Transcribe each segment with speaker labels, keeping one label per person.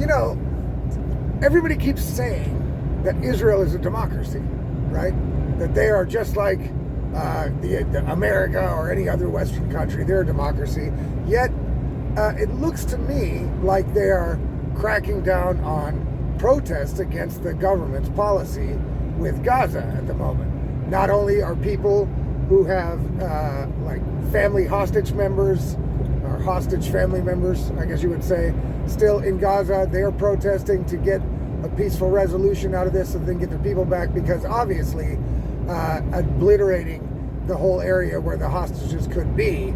Speaker 1: you know, everybody keeps saying that Israel is a democracy, right? That they are just like the America or any other Western country. They're a democracy. Yet, it looks to me like they are cracking down on protests against the government's policy with Gaza at the moment. Not only are people who have like family hostage members, or hostage family members, I guess you would say, still in Gaza, they are protesting to get a peaceful resolution out of this so they can get their people back, because obviously obliterating the whole area where the hostages could be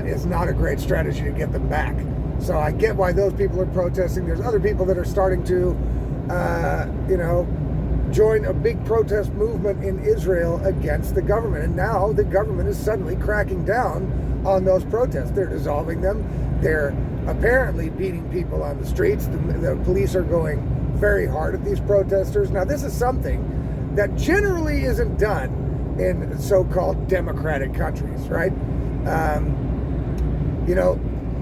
Speaker 1: is not a great strategy to get them back. So I get why those people are protesting. There's other people that are starting to, join a big protest movement in Israel against the government. And now the government is suddenly cracking down on those protests. They're dissolving them. They're apparently beating people on the streets. The police are going very hard at these protesters. Now, this is something that generally isn't done in so-called democratic countries, right?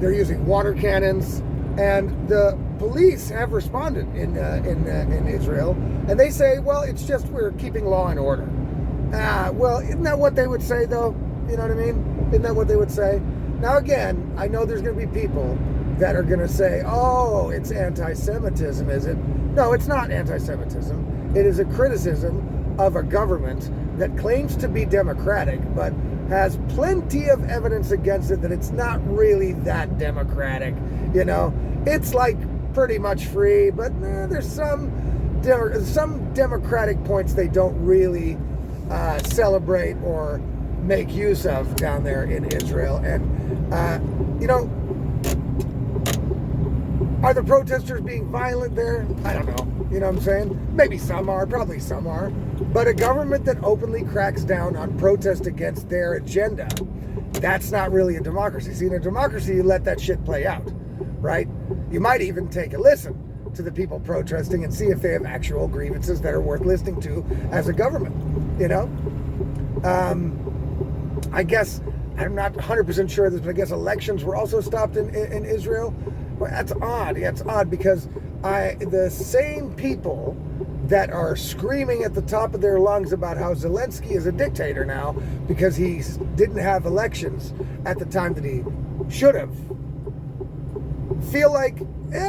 Speaker 1: They're using water cannons, and the police have responded in Israel, and they say, well, it's just we're keeping law and order. Well, isn't that what they would say, though? You know what I mean? Isn't that what they would say? Now, again, I know there's going to be people that are going to say, oh, it's anti-Semitism, is it? No, it's not anti-Semitism. It is a criticism of a government that claims to be democratic, but has plenty of evidence against it that it's not really that democratic. It's like pretty much free, but there's some democratic points they don't really celebrate or make use of down there in Israel. And are the protesters being violent there? I don't know. You know what I'm saying? Maybe some are, probably some are. But a government that openly cracks down on protest against their agenda, that's not really a democracy. See, in a democracy, you let that shit play out, right? You might even take a listen to the people protesting and see if they have actual grievances that are worth listening to as a government, I guess, I'm not 100% sure of this, but I guess elections were also stopped in Israel. Well, that's odd. Yeah, it's odd because the same people that are screaming at the top of their lungs about how Zelensky is a dictator now because he didn't have elections at the time that he should have, feel like,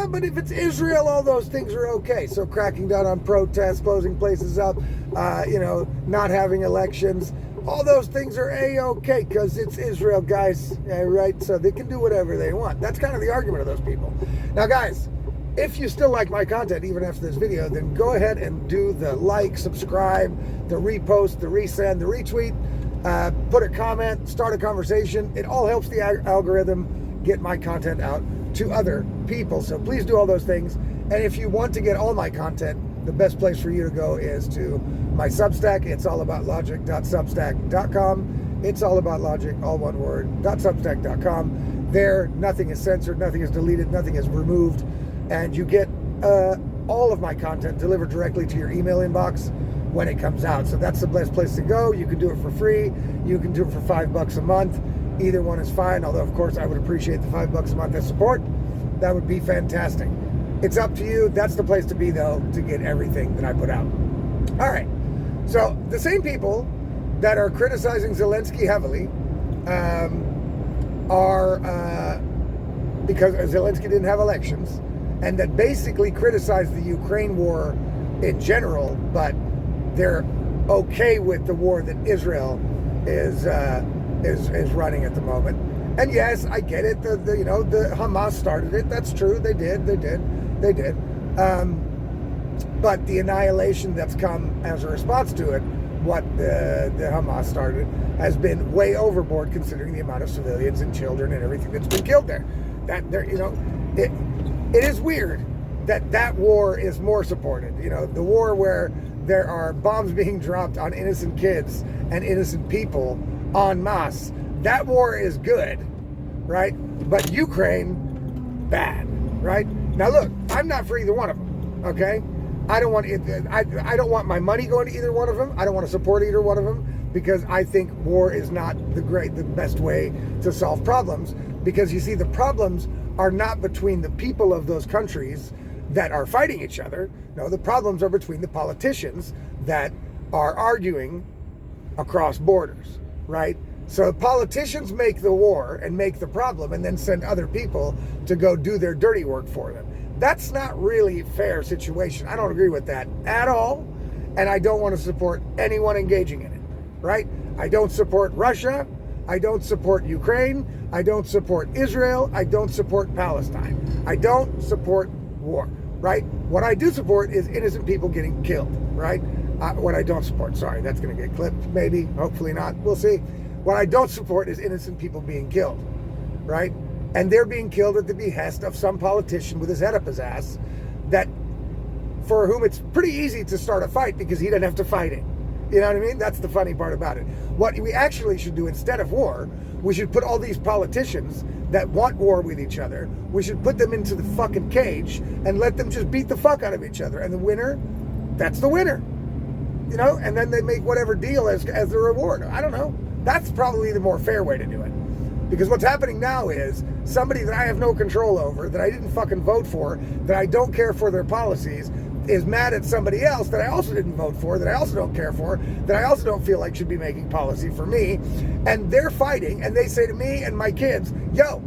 Speaker 1: but if it's Israel, all those things are okay. So cracking down on protests, closing places up, not having elections, all those things are A-okay because it's Israel, guys, right? So they can do whatever they want. That's kind of the argument of those people. Now, guys, if you still like my content, even after this video, then go ahead and do the like, subscribe, the repost, the resend, the retweet, put a comment, start a conversation. It all helps the algorithm get my content out to other people. So please do all those things. And if you want to get all my content, the best place for you to go is to my Substack. It's allaboutlogic.substack.com. It's allaboutlogic, all one word, .substack.com. There, nothing is censored, nothing is deleted, nothing is removed. And you get all of my content delivered directly to your email inbox when it comes out. So that's the best place to go. You can do it for free. You can do it for $5 a month. Either one is fine, although, of course, I would appreciate the $5 a month as support. That would be fantastic. It's up to you. That's the place to be, though, to get everything that I put out. All right. So the same people that are criticizing Zelensky heavily are, because Zelensky didn't have elections, and that basically criticize the Ukraine war in general, but they're okay with the war that Israel is running at the moment. And yes, I get it. The Hamas started it. That's true. They did. But the annihilation that's come as a response to it, what the Hamas started, has been way overboard considering the amount of civilians and children and everything that's been killed there. It is weird that war is more supported. The war where there are bombs being dropped on innocent kids and innocent people en masse. That war is good, right? But Ukraine, bad, right? Now look, I'm not for either one of them, okay? I don't want my money going to either one of them. I don't want to support either one of them because I think war is not the best way to solve problems. Because you see, the problems are not between the people of those countries. that are fighting each other. No, the problems are between the politicians that are arguing across borders, right? So politicians make the war and make the problem and then send other people to go do their dirty work for them. That's not really a fair situation. I don't agree with that at all. And I don't want to support anyone engaging in it, right? I don't support Russia. I don't support Ukraine. I don't support Israel. I don't support Palestine. I don't support war, right? What I do support is innocent people getting killed, right? What I don't support, sorry, that's going to get clipped, maybe, hopefully not, we'll see. What I don't support is innocent people being killed, right? And they're being killed at the behest of some politician with his head up his ass that, for whom it's pretty easy to start a fight because he doesn't have to fight it. You know what I mean? That's the funny part about it. What we actually should do instead of war, we should put all these politicians that want war with each other, we should put them into the fucking cage and let them just beat the fuck out of each other. And the winner, that's the winner. You know, and then they make whatever deal as the reward. I don't know. That's probably the more fair way to do it. Because what's happening now is somebody that I have no control over, that I didn't fucking vote for, that I don't care for their policies, is mad at somebody else that I also didn't vote for, that I also don't care for, that I also don't feel like should be making policy for me. And they're fighting, and they say to me and my kids, yo,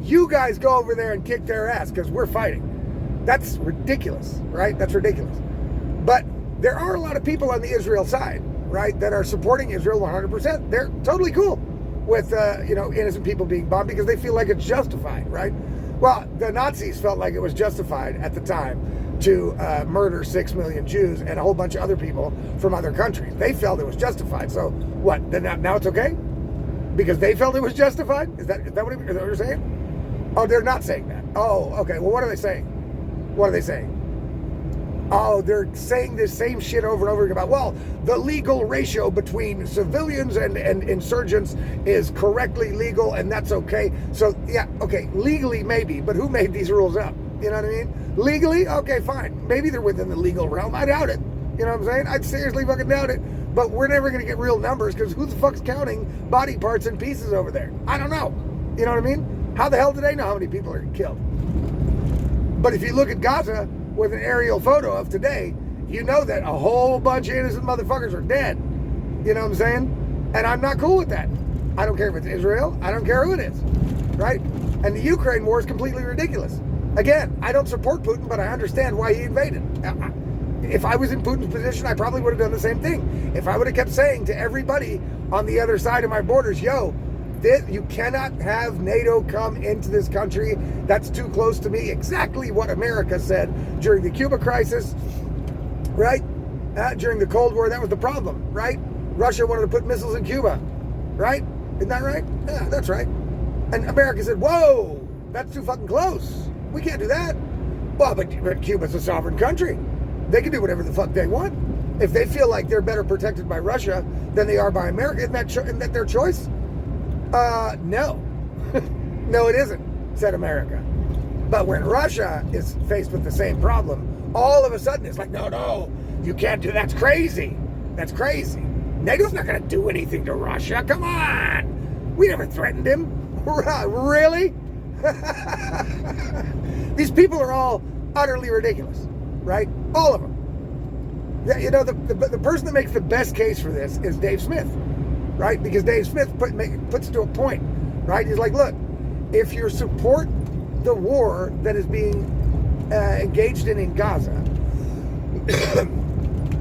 Speaker 1: you guys go over there and kick their ass because we're fighting. That's ridiculous, right? That's ridiculous. But there are a lot of people on the Israel side, right, that are supporting Israel 100%. They're totally cool with, innocent people being bombed because they feel like it's justified, right? Well, the Nazis felt like it was justified at the time to murder 6 million Jews and a whole bunch of other people from other countries. They felt it was justified. So what? Then now it's okay? Because they felt it was justified? Is that what you're saying? Oh, they're not saying that. Oh, okay. Well, what are they saying? What are they saying? Oh, they're saying this same shit over and over again about, well, the legal ratio between civilians and insurgents is correctly legal and that's okay. So, yeah, okay, legally maybe, but who made these rules up? You know what I mean? Legally, okay, fine. Maybe they're within the legal realm. I doubt it. You know what I'm saying? I'd seriously fucking doubt it. But we're never going to get real numbers because who the fuck's counting body parts and pieces over there? I don't know. You know what I mean? How the hell do they know how many people are killed? But if you look at Gaza with an aerial photo of today, you know that a whole bunch of innocent motherfuckers are dead. You know what I'm saying? And I'm not cool with that. I don't care if it's Israel. I don't care who it is. Right? And the Ukraine war is completely ridiculous. Again, I don't support Putin, but I understand why he invaded. If I was in Putin's position, I probably would have done the same thing. If I would have kept saying to everybody on the other side of my borders, yo, you cannot have NATO come into this country. That's too close to me. Exactly what America said during the Cuba crisis, right? During the Cold War, that was the problem, right? Russia wanted to put missiles in Cuba, right? Isn't that right? Yeah, that's right. And America said, whoa, that's too fucking close. We can't do that. Well, but Cuba's a sovereign country. They can do whatever the fuck they want. If they feel like they're better protected by Russia than they are by America, isn't that their choice? No. No, it isn't, said America. But when Russia is faced with the same problem, all of a sudden it's like, no, you can't do that. That's crazy. That's crazy. NATO's not going to do anything to Russia. Come on. We never threatened him. Really? These people are all utterly ridiculous, right? All of them. You know, the person that makes the best case for this is Dave Smith. Right? Because Dave Smith puts it to a point, right? He's like, look, if you support the war that is being engaged in Gaza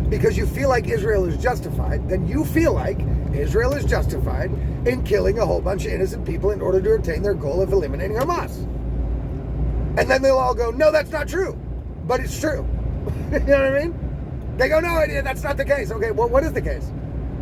Speaker 1: because you feel like Israel is justified, then you feel like Israel is justified in killing a whole bunch of innocent people in order to attain their goal of eliminating Hamas. And then they'll all go, no, that's not true. But it's true. You know what I mean? They go, no, that's not the case. Okay, well, what is the case?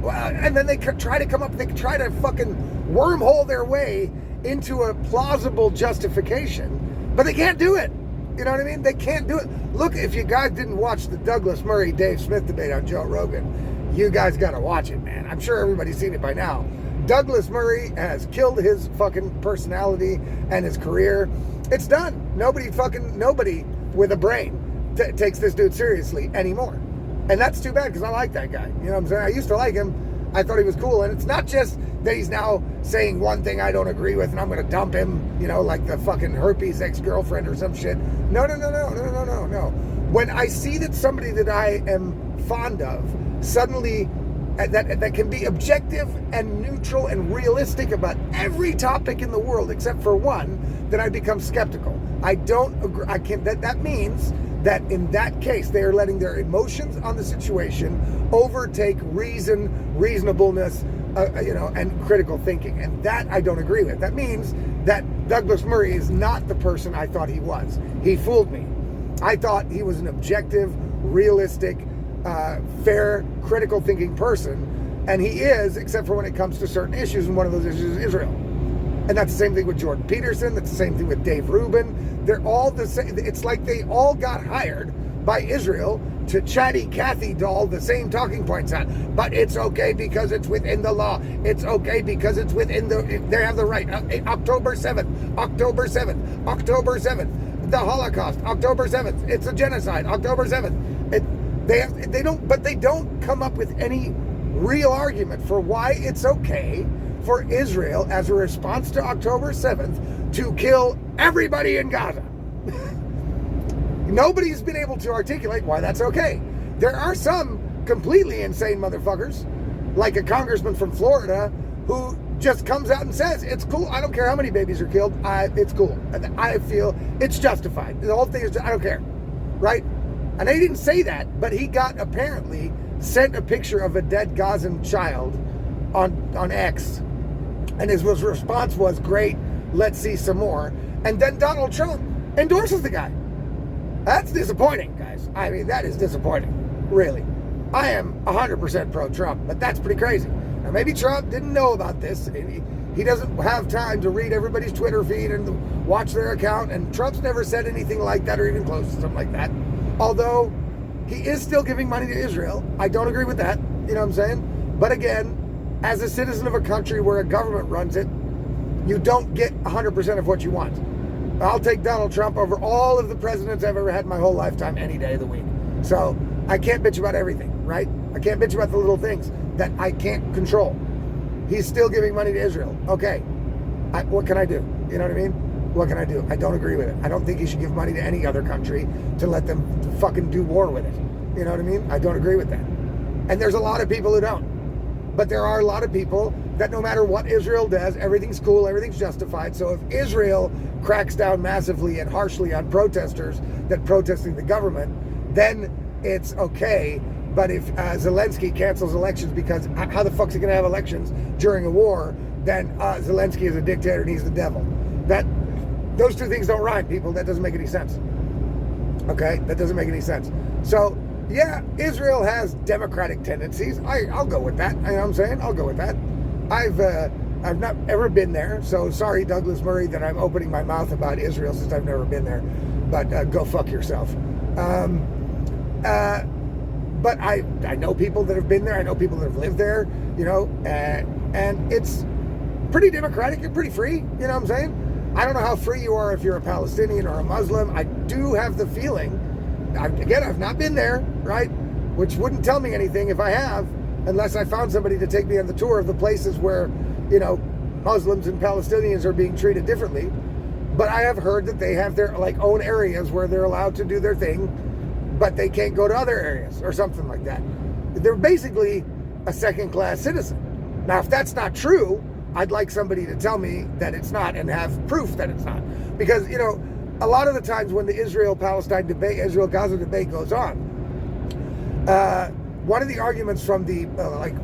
Speaker 1: Well, and then they try to fucking wormhole their way into a plausible justification, but they can't do it. You know what I mean? They can't do it. Look, if you guys didn't watch the Douglas Murray, Dave Smith debate on Joe Rogan, you guys got to watch it, man. I'm sure everybody's seen it by now. Douglas Murray has killed his fucking personality and his career. It's done. Nobody with a brain takes this dude seriously anymore. And that's too bad because I like that guy. You know what I'm saying? I used to like him. I thought he was cool. And it's not just that he's now saying one thing I don't agree with and I'm going to dump him, like the fucking herpes ex-girlfriend or some shit. No. When I see that somebody that I am fond of suddenly that can be objective and neutral and realistic about every topic in the world except for one, then I become skeptical. I don't agree. I can't. That means that in that case they are letting their emotions on the situation overtake reasonableness, and critical thinking, and that I don't agree with. That means that Douglas Murray is not the person I thought he was. He fooled me. I thought he was an objective, realistic, fair, critical thinking person, and he is, except for when it comes to certain issues, and one of those issues is Israel. And that's the same thing with Jordan Peterson. That's the same thing with Dave Rubin. They're all the same. It's like they all got hired by Israel to chatty Cathy doll the same talking points on. But it's okay because it's within the law. It's okay because it's within they have the right. October 7th, October 7th, October 7th, the Holocaust, October 7th. It's a genocide, October 7th. They don't come up with any real argument for why it's okay for Israel, as a response to October 7th, to kill everybody in Gaza. Nobody's been able to articulate why that's okay. There are some completely insane motherfuckers, like a congressman from Florida, who just comes out and says, it's cool, I don't care how many babies are killed, it's cool. I feel it's justified. The whole thing is, I don't care, right? And he didn't say that, but he apparently sent a picture of a dead Gazan child on X, and his response was, great, let's see some more. And then Donald Trump endorses the guy. That's disappointing, guys. I mean, that is disappointing, really. I am 100% pro-Trump, but that's pretty crazy. Now, maybe Trump didn't know about this. He doesn't have time to read everybody's Twitter feed and watch their account, and Trump's never said anything like that or even close to something like that. Although, he is still giving money to Israel. I don't agree with that, you know what I'm saying? But again, as a citizen of a country where a government runs it, you don't get 100% of what you want. I'll take Donald Trump over all of the presidents I've ever had in my whole lifetime any day of the week. So I can't bitch about everything, right? I can't bitch about the little things that I can't control. He's still giving money to Israel. Okay, what can I do? You know what I mean? What can I do? I don't agree with it. I don't think he should give money to any other country to let them fucking do war with it. You know what I mean? I don't agree with that. And there's a lot of people who don't. But there are a lot of people that no matter what Israel does, everything's cool, everything's justified. So if Israel cracks down massively and harshly on protesters that protesting the government, then it's okay. But if Zelensky cancels elections, because how the fuck's he going to have elections during a war, then Zelensky is a dictator and he's the devil. Those two things don't rhyme, people. That doesn't make any sense. Okay? That doesn't make any sense. So, yeah, Israel has democratic tendencies. I'll go with that. You know what I'm saying? I'll go with that. I've not ever been there, so sorry, Douglas Murray, that I'm opening my mouth about Israel since I've never been there. But go fuck yourself. But I know people that have been there. I know people that have lived there, and it's pretty democratic and pretty free. You know what I'm saying? I don't know how free you are if you're a Palestinian or a Muslim. I do have the feeling, I've not been there, right? Which wouldn't tell me anything if I have, unless I found somebody to take me on the tour of the places where, Muslims and Palestinians are being treated differently. But I have heard that they have their own areas where they're allowed to do their thing, but they can't go to other areas or something like that. They're basically a second-class citizen. Now, if that's not true, I'd like somebody to tell me that it's not and have proof that it's not. Because, a lot of the times when the Israel-Palestine debate, Israel-Gaza debate goes on, one of the arguments from the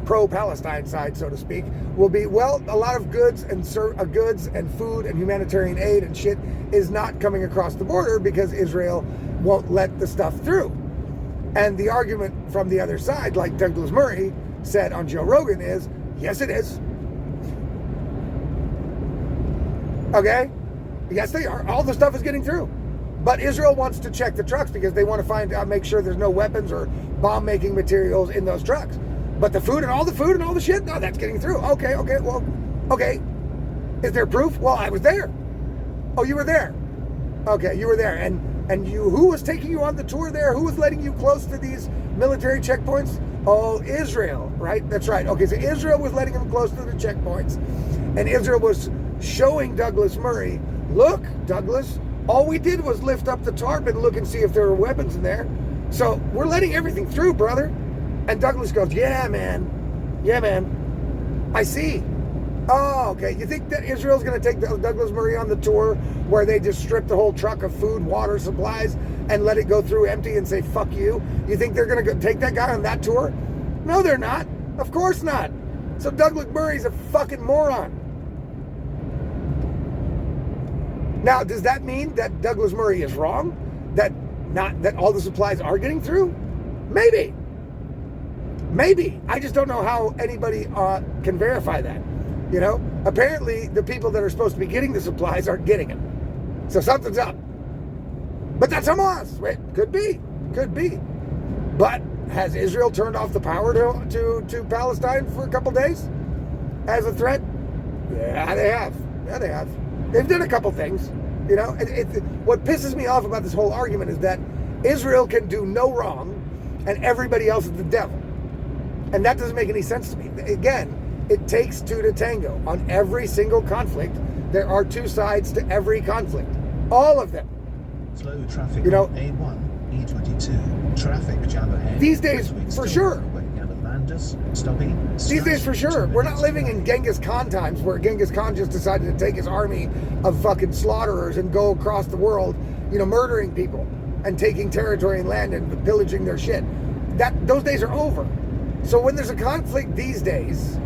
Speaker 1: pro-Palestine side, so to speak, will be, well, a lot of goods and food and humanitarian aid and shit is not coming across the border because Israel won't let the stuff through. And the argument from the other side, like Douglas Murray said on Joe Rogan, is, yes, it is. Okay? Yes, they are. All the stuff is getting through. But Israel wants to check the trucks because they want to make sure there's no weapons or bomb-making materials in those trucks. But the food and all the shit, no, that's getting through. Okay. Is there proof? Well, I was there. Oh, you were there. Okay, you were there. And who was taking you on the tour there? Who was letting you close to these military checkpoints? Oh, Israel, right? That's right. Okay, so Israel was letting him close to the checkpoints, and Israel was showing Douglas Murray, look, Douglas, all we did was lift up the tarp and look and see if there were weapons in there. So we're letting everything through, brother. And Douglas goes, yeah, man. I see. Oh, okay. You think that Israel's going to take Douglas Murray on the tour where they just strip the whole truck of food, water, supplies, and let it go through empty and say, fuck you? You think they're going to take that guy on that tour? No, they're not. Of course not. So Douglas Murray's a fucking moron. Now, does that mean that Douglas Murray is wrong? That all the supplies are getting through? Maybe. I just don't know how anybody can verify that. You know, apparently the people that are supposed to be getting the supplies aren't getting them. So something's up. But that's Hamas. Wait, could be. But has Israel turned off the power to Palestine for a couple days as a threat? Yeah, they have. They've done a couple things. You know, what pisses me off about this whole argument is that Israel can do no wrong and everybody else is the devil. And that doesn't make any sense to me. Again, it takes two to tango. On every single conflict, there are two sides to every conflict. All of them.
Speaker 2: Slow traffic,
Speaker 1: you know,
Speaker 2: A1, E22, traffic jam ahead.
Speaker 1: These days, for sure. These days, for sure. We're not living in Genghis Khan times where Genghis Khan just decided to take his army of fucking slaughterers and go across the world, you know, murdering people and taking territory and land and pillaging their shit. Those days are over. So when there's a conflict these days,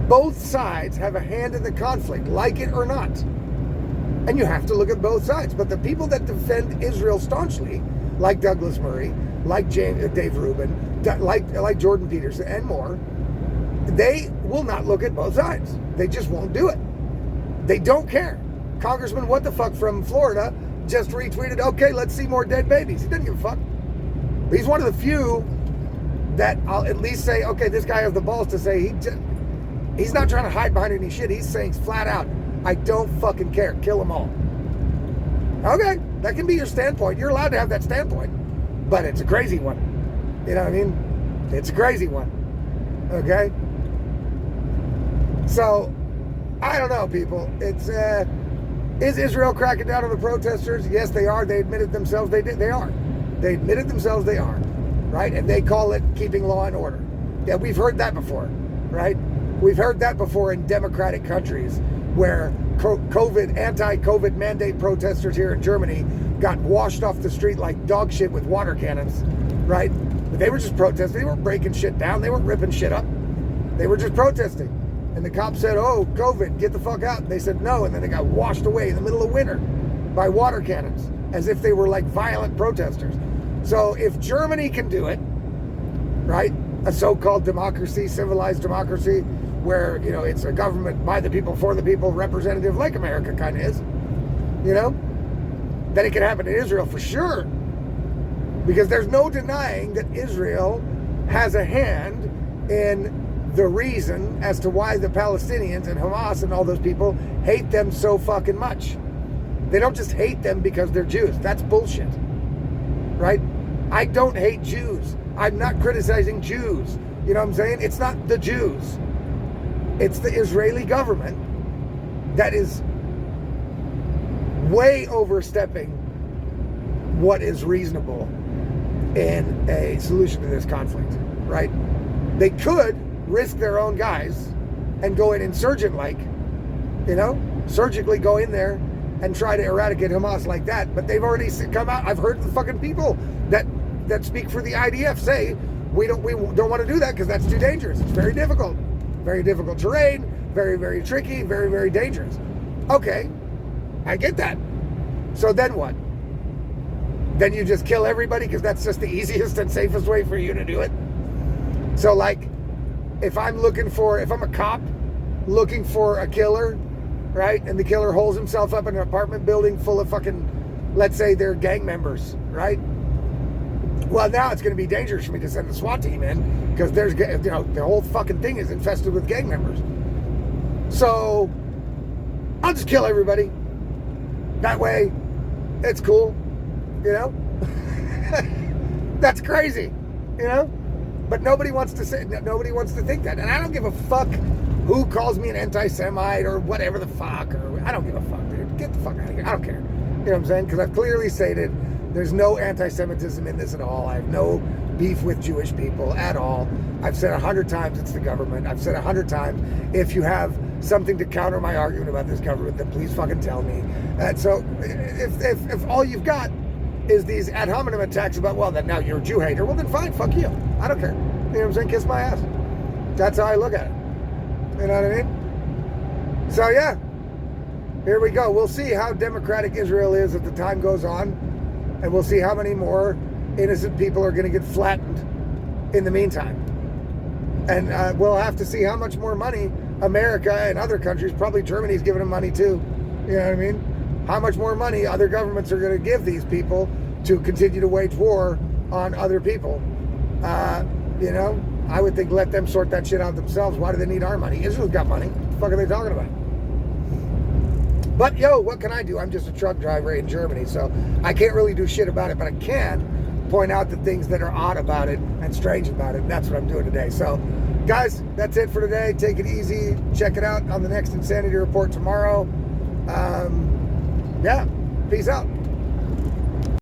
Speaker 1: both sides have a hand in the conflict, like it or not. And you have to look at both sides. But the people that defend Israel staunchly, like Douglas Murray, like Dave Rubin, like Jordan Peterson and more, they will not look at both sides. They just won't do it. They don't care. Congressman What the Fuck from Florida just retweeted, okay, let's see more dead babies. He doesn't give a fuck. He's one of the few that I'll at least say, okay, this guy has the balls to say he's not trying to hide behind any shit. He's saying flat out, I don't fucking care. Kill them all. Okay, that can be your standpoint. You're allowed to have that standpoint, but it's a crazy one. You know what I mean? It's a crazy one. Okay? So, I don't know, people. It's, is Israel cracking down on the protesters? Yes, they are. They admitted themselves they are. They admitted themselves they are. Right? And they call it keeping law and order. Yeah, we've heard that before. Right? We've heard that before in democratic countries where anti-COVID mandate protesters here in Germany got washed off the street like dog shit with water cannons, right? But they were just protesting. They weren't breaking shit down. They weren't ripping shit up. They were just protesting. And the cops said, oh, COVID, get the fuck out. And they said no, and then they got washed away in the middle of winter by water cannons as if they were like violent protesters. So if Germany can do it, right, a so-called democracy, civilized democracy, where, you know, it's a government by the people, for the people, representative like America kind of is, you know, then it can happen in Israel for sure. Because there's no denying that Israel has a hand in the reason as to why the Palestinians and Hamas and all those people hate them so fucking much. They don't just hate them because they're Jews. That's bullshit. Right? I don't hate Jews. I'm not criticizing Jews. You know what I'm saying? It's not the Jews. It's the Israeli government that is way overstepping what is reasonable in a solution to this conflict, right? They could risk their own guys and go in insurgent-like, you know, surgically go in there and try to eradicate Hamas like that. But they've already come out. I've heard the fucking people that speak for the IDF say we don't want to do that because that's too dangerous. It's very difficult terrain, very, very tricky, very, very dangerous. Okay, I get that. So then what? Then you just kill everybody because that's just the easiest and safest way for you to do it. So like, if I'm a cop looking for a killer, right? And the killer holds himself up in an apartment building full of fucking, let's say they're gang members, right? Well, now it's going to be dangerous for me to send the SWAT team in because there's, you know, the whole fucking thing is infested with gang members. So I'll just kill everybody. That way, it's cool, you know? That's crazy, you know? But nobody wants to think that. And I don't give a fuck who calls me an anti-Semite or whatever the fuck. Or I don't give a fuck, dude. Get the fuck out of here. I don't care. You know what I'm saying? Because I've clearly stated there's no anti-Semitism in this at all. I have no beef with Jewish people at all. I've said 100 times it's the government. I've said 100 times, if you have something to counter my argument about this government, then please fucking tell me. And so if all you've got is these ad hominem attacks about, well, then now you're a Jew hater, well then fine, fuck you. I don't care. You know what I'm saying? Kiss my ass. That's how I look at it. You know what I mean? So yeah, here we go. We'll see how democratic Israel is as the time goes on, and we'll see how many more innocent people are going to get flattened in the meantime. And we'll have to see how much more money America and other countries, probably Germany's giving them money too. You know what I mean? How much more money other governments are going to give these people to continue to wage war on other people. You know, I would think let them sort that shit out themselves. Why do they need our money? Israel's got money. What the fuck are they talking about? But yo, what can I do? I'm just a truck driver in Germany, so I can't really do shit about it, but I can point out the things that are odd about it and strange about it, and that's what I'm doing today. So, guys, that's it for today. Take it easy. Check it out on the next Insanity Report tomorrow. Yeah, peace out.